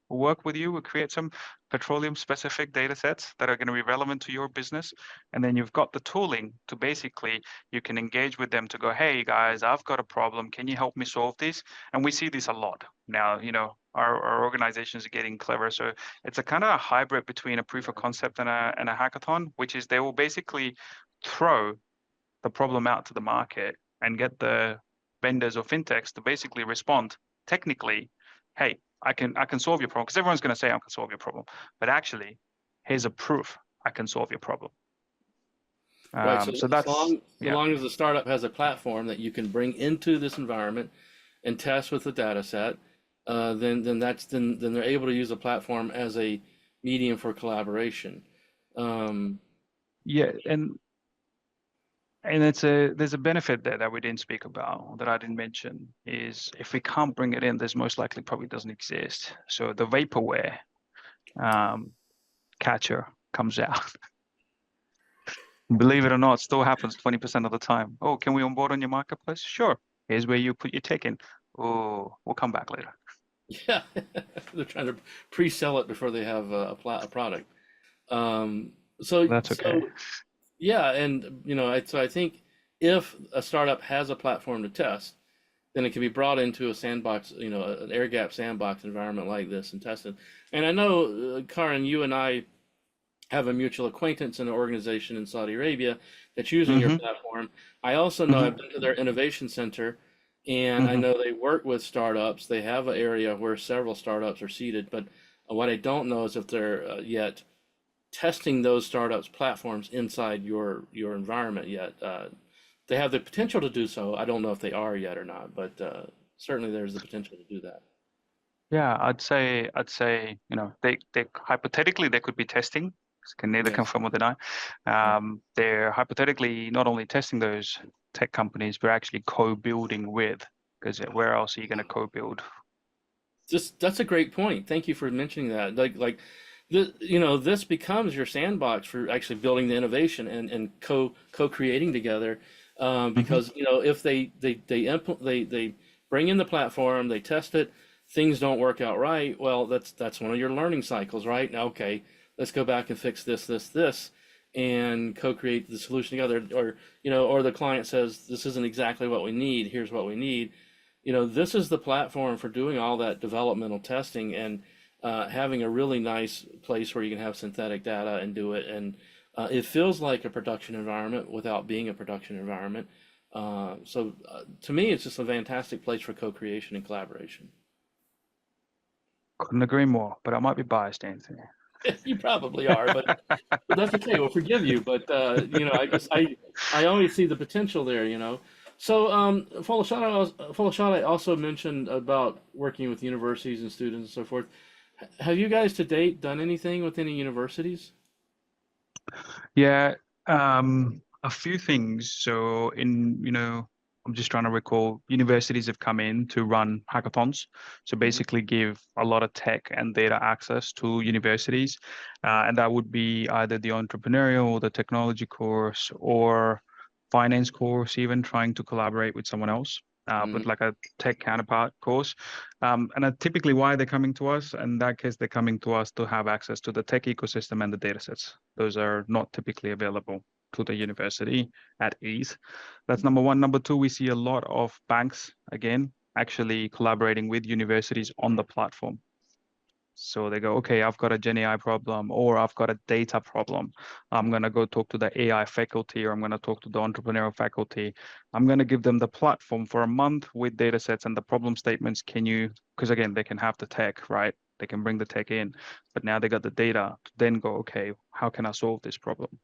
We'll work with you. We'll create some petroleum-specific data sets that are going to be relevant to your business. And then you've got the tooling to basically, you can engage with them to go, hey, guys, I've got a problem. Can you help me solve this? And we see this a lot. Now, our organizations are getting clever. So it's a kind of a hybrid between a proof of concept and a hackathon, which is they will basically throw the problem out to the market and get the vendors or fintechs to basically respond technically, hey, I can solve your problem, because everyone's going to say I can solve your problem, but actually, here's a proof I can solve your problem. Right. So So as that's long as the startup has a platform that you can bring into this environment and test with the data set, then they're able to use the platform as a medium for collaboration. Um, yeah, and there's a benefit there that we didn't speak about, that I didn't mention, is if we can't bring it in, there's most likely probably doesn't exist. So the vaporware catcher comes out. Believe it or not, still happens 20% of the time. Oh, can we onboard on your marketplace? Sure. Here's where you put your tech in. Oh, we'll come back later. yeah, they're trying to pre-sell it before they have a product. So That's okay. so yeah, and so I think if a startup has a platform to test, then it can be brought into a sandbox, an air gap sandbox environment like this and tested. And I know, Karan, you and I have a mutual acquaintance in an organization in Saudi Arabia that's using your Mm-hmm. platform. I also know Mm-hmm. I've been to their innovation center, and I Mm-hmm. know they work with startups. They have an area where several startups are seated, but what I don't know is if they're yet testing those startups' platforms inside your environment yet. They have the potential to do so. I don't know if they are yet or not, but certainly there's the potential to do that. Yeah, I'd say, they hypothetically they could be testing. Can neither Yes. confirm or deny. Yeah. They're hypothetically not only testing those tech companies, but actually co-building with, because where else are you going to co-build? That's a great point. Thank you for mentioning that. This becomes your sandbox for actually building the innovation and co-creating together. Mm-hmm. Because if they bring in the platform, they test it, things don't work out right. Well, that's one of your learning cycles, right? Now, okay, let's go back and fix this, and co-create the solution together. Or the client says this isn't exactly what we need. Here's what we need. This is the platform for doing all that developmental testing and having a really nice place where you can have synthetic data and do it. And it feels like a production environment without being a production environment. To me, it's just a fantastic place for co-creation and collaboration. Couldn't agree more, but I might be biased, Anthony. You probably are, but that's okay. We'll forgive you. But I always see the potential there. So Folashade also mentioned about working with universities and students and so forth. Have you guys to date done anything with any universities? Yeah, a few things. So I'm just trying to recall, universities have come in to run hackathons. So Hmm. basically give a lot of tech and data access to universities. And that would be either the entrepreneurial or the technology course or finance course, even trying to collaborate with someone else. But Hmm. like a tech counterpart course. Typically why they're coming to us, in that case, they're coming to us to have access to the tech ecosystem and the data sets. Those are not typically available to the university at ease. That's number one. Number two, we see a lot of banks, again, actually collaborating with universities on the platform. So they go, okay, I've got a GenAI problem, or I've got a data problem. I'm going to go talk to the AI faculty, or I'm going to talk to the entrepreneurial faculty. I'm going to give them the platform for a month with data sets and the problem statements. Because again, they can have the tech, right? They can bring the tech in, but now they got the data to then go, okay, how can I solve this problem?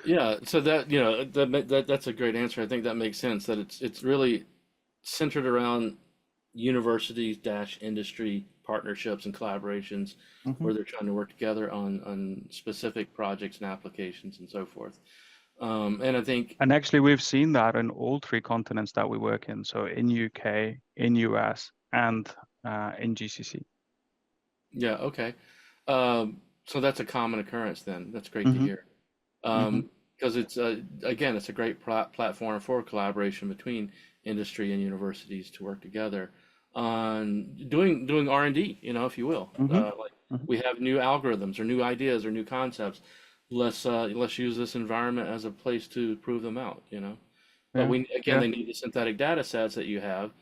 Yeah, so that's a great answer. I think that makes sense. That it's really centered around universities dash industry partnerships and collaborations Mhm. where they're trying to work together on specific projects and applications and so forth. And I think, And actually, we've seen that in all three continents that we work in. So in UK, in US, and in GCC. yeah, okay. So that's a common occurrence then. That's great to Hmm. hear. Hmm. Because again, it's a great platform for collaboration between industry and universities to work together. on doing R&D, if you will. Hmm. Like Hmm. we have new algorithms or new ideas or new concepts. Let's use this environment as a place to prove them out. But Yeah, again, yeah. they need the synthetic data sets that you have.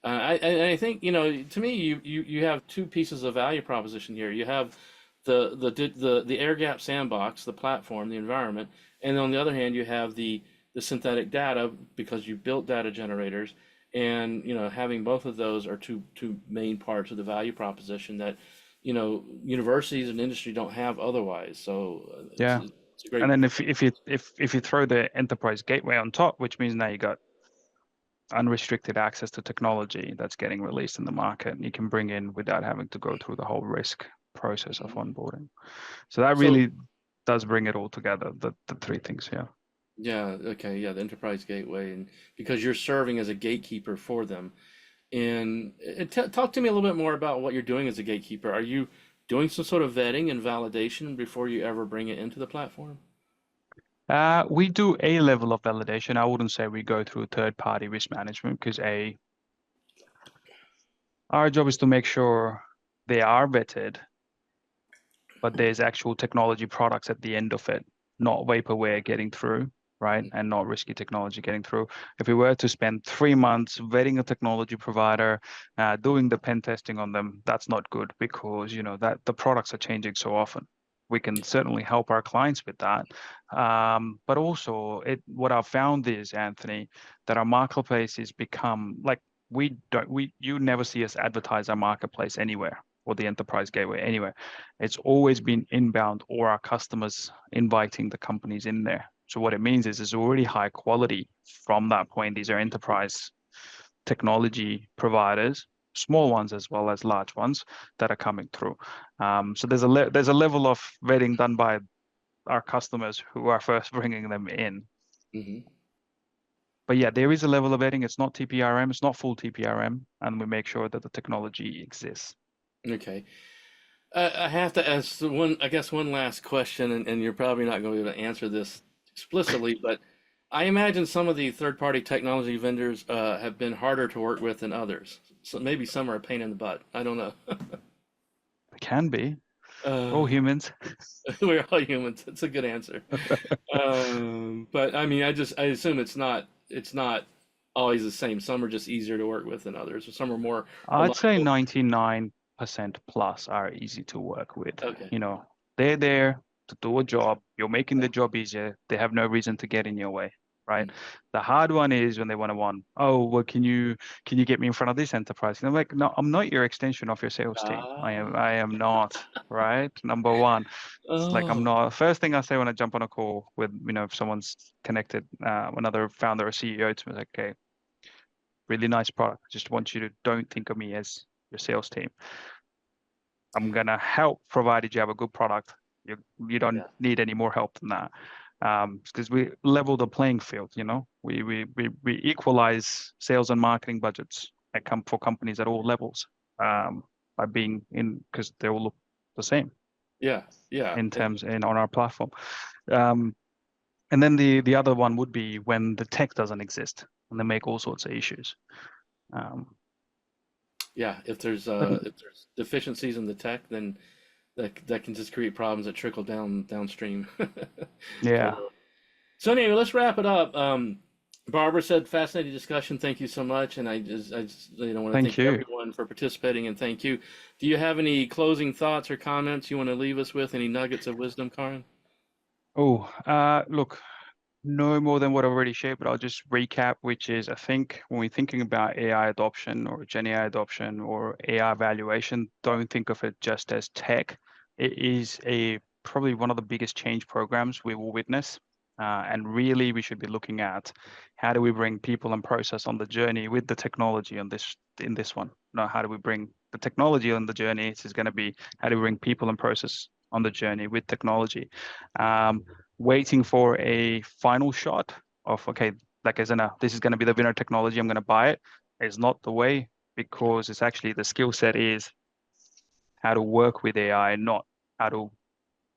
I think, to me, you have two pieces of value proposition here. You have the air gap sandbox, the platform, the environment, and on the other hand, you have the synthetic data because you built data generators, and having both of those are two main parts of the value proposition that universities and industry don't have otherwise. So Yeah. it's a And great. then if you throw the enterprise gateway on top, which means now you got unrestricted access to technology that's getting released in the market, and you can bring in without having to go through the whole risk process of onboarding. So that So really does bring it all together, the three things here. yeah, okay, yeah, the enterprise gateway, and because you're serving as a gatekeeper for them. And talk to me a little bit more about what you're doing as a gatekeeper. Are you doing some sort of vetting and validation before you ever bring it into the platform? We do a level of validation. I wouldn't say we go through third-party risk management because our job is to make sure they are vetted, but there's actual technology products at the end of it, not vaporware getting through, right? And not risky technology getting through. If we were to spend 3 months vetting a technology provider, doing the pen testing on them, that's not good because that the products are changing so often. We can certainly help our clients with that, but also what I've found is, Anthony, that our marketplace has become like you never see us advertise our marketplace anywhere or the enterprise gateway anywhere. It's always been inbound or our customers inviting the companies in there. So what it means is it's already high quality from that point. These are enterprise technology providers, small ones as well as large ones that are coming through. So there's a level of vetting done by our customers who are first bringing them in. Hmm. But yeah, there is a level of vetting. It's not TPRM, it's not full TPRM, and we make sure that the technology exists. Okay. I have to ask I guess one last question, and you're probably not going to be able to answer this explicitly, but I imagine some of the third-party technology vendors have been harder to work with than others. So maybe some are a pain in the butt. I don't know. It can be. We're all Uh, humans. we're all humans. It's a good answer. But I mean, I assume it's not always the same. Some are just easier to work with than others, or some are more I'd say reliable. 99% plus are easy to work with. Okay. They're there to do a job. You're making the job easier. They have no reason to get in your way, right? Mm. The hard one is when they want, oh, well, can you get me in front of this enterprise? And I'm like, no, I'm not your extension of your sales team. I am Ah. I am not, right? Number one. It's like I'm Oh. not. First thing I say when I jump on a call with, if someone's connected, another founder or CEO to me, like, okay, really nice product. I just want you to don't think of me as your sales team. I'm gonna help provided you have a good product. You don't Yeah. need any more help than that. Because we level the playing field, we equalize sales and marketing budgets that come for companies at all levels, by being in because they all look the same Yeah. Yeah. in terms in on our platform. Um, and then the other one would be when the tech doesn't exist and they make all sorts of issues. Um, Yeah. If there's but deficiencies in the tech, then that can just create problems that trickle downstream. But yeah, so anyway, let's wrap it up. Barbara said, fascinating discussion. Thank you so much. And I just want to thank thank you. everyone for participating and thank you. Do you have any closing thoughts or comments you want to leave us with? Any nuggets of wisdom, Karan? Oh, look, no more than what I already shared, but I'll just recap, which is I think when we're thinking about AI adoption or Gen AI adoption or AI evaluation, don't think of it just as tech. It is probably one of the biggest change programs we will witness. And really, we should be looking at how do we bring people and process on the journey with the technology on this in this one. Now, how do we bring the technology on the journey? This is going to be how do we bring people and process on the journey with technology. Waiting for a final shot of okay, like as in this is going to be the winner technology, I'm going to buy it, is not the way because it's actually the skill set is how to work with AI, not how to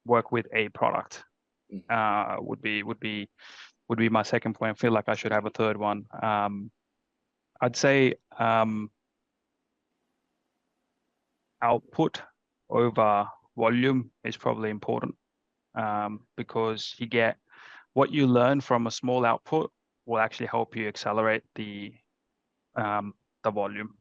work with a product. Mhm. Would be my second point. I feel like I should have a third one. I'd say output over volume is probably important, because you get what you learn from a small output will actually help you accelerate the volume.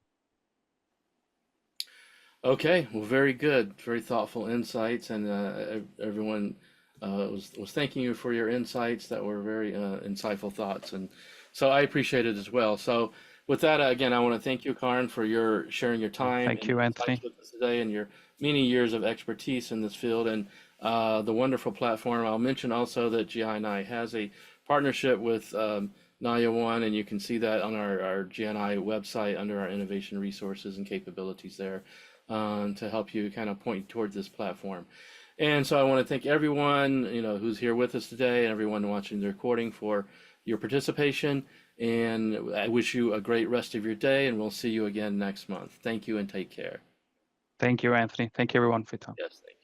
Okay, well, very good, very thoughtful insights, and everyone was thanking you for your insights that were very insightful thoughts, and so I appreciate it as well. So, with that, again, I want to thank you, Karan, for your sharing your time Thank and you, insights Anthony. with us today, and your many years of expertise in this field, and the wonderful platform. I'll mention also that GInI has a partnership with NayaOne, and you can see that on our GInI website under our innovation resources and capabilities there, to help you kind of point towards this platform. And so I want to thank everyone, who's here with us today, and everyone watching the recording for your participation. And I wish you a great rest of your day, and we'll see you again next month. Thank you and take care. Thank you, Anthony. Thank you, everyone, for your time. Yes, thank you.